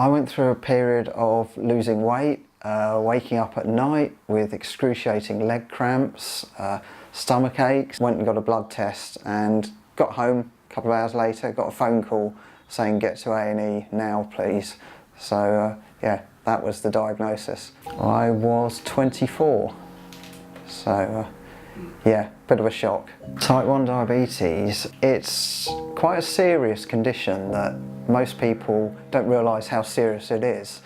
I went through a period of losing weight, waking up at night with excruciating leg cramps, stomach aches. Went and got a blood test and got home a couple of hours later, got a phone call saying get to A&E now please. So yeah, that was the diagnosis. I was 24, so yeah, bit of a shock. Type 1 diabetes, it's quite a serious condition that most people don't realise how serious it is.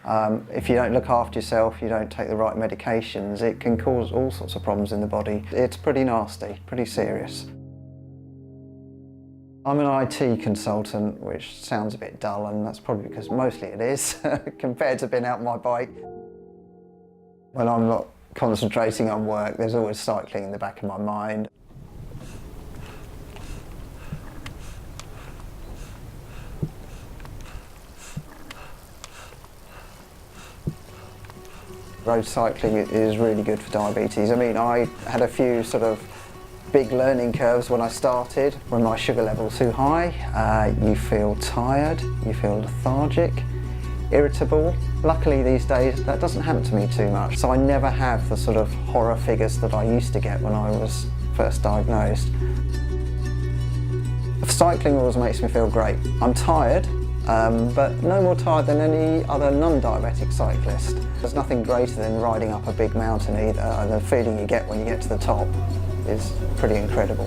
If you don't look after yourself, you don't take the right medications, it can cause all sorts of problems in the body. It's pretty nasty, pretty serious. I'm an IT consultant, which sounds a bit dull, and that's probably because mostly it is, compared to being out on my bike. When I'm not concentrating on work, there's always cycling in the back of my mind. Road cycling is really good for diabetes. I mean, I had a few sort of big learning curves when I started. When my sugar level's too high, you feel tired, you feel lethargic, irritable. Luckily these days that doesn't happen to me too much, so I never have the sort of horror figures that I used to get when I was first diagnosed. Cycling always makes me feel great. I'm tired, but no more tired than any other non-diabetic cyclist. There's nothing greater than riding up a big mountain either, and the feeling you get when you get to the top is pretty incredible.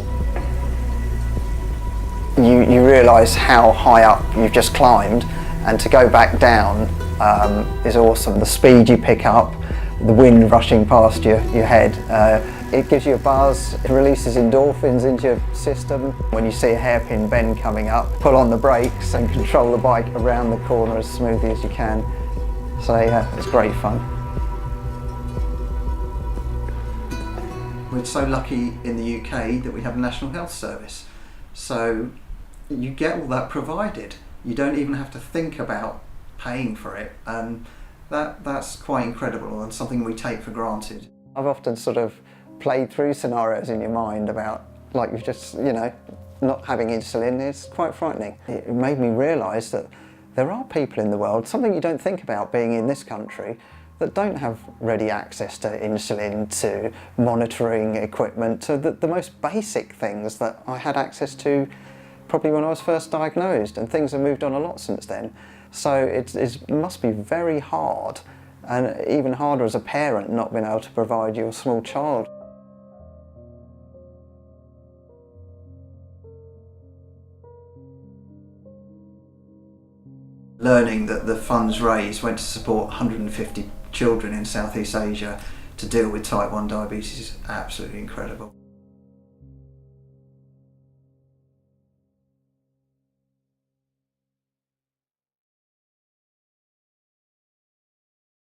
You realise how high up you've just climbed, and to go back down is awesome. The speed you pick up, the wind rushing past your head, it gives you a buzz, it releases endorphins into your system. When you see a hairpin bend coming up, pull on the brakes and control the bike around the corner as smoothly as you can. So yeah, it's great fun. We're so lucky in the UK that we have a National Health Service. So you get all that provided. You don't even have to think about paying for it, and that's quite incredible and something we take for granted. I've often sort of played through scenarios in your mind about, like, you've just, you know, not having insulin is quite frightening. It made me realise that there are people in the world, something you don't think about being in this country, that don't have ready access to insulin, to monitoring equipment, to the most basic things that I had access to probably when I was first diagnosed, and things have moved on a lot since then. So it must be very hard, and even harder as a parent, not being able to provide your small child. Learning that the funds raised went to support 150 children in Southeast Asia to deal with type 1 diabetes is absolutely incredible.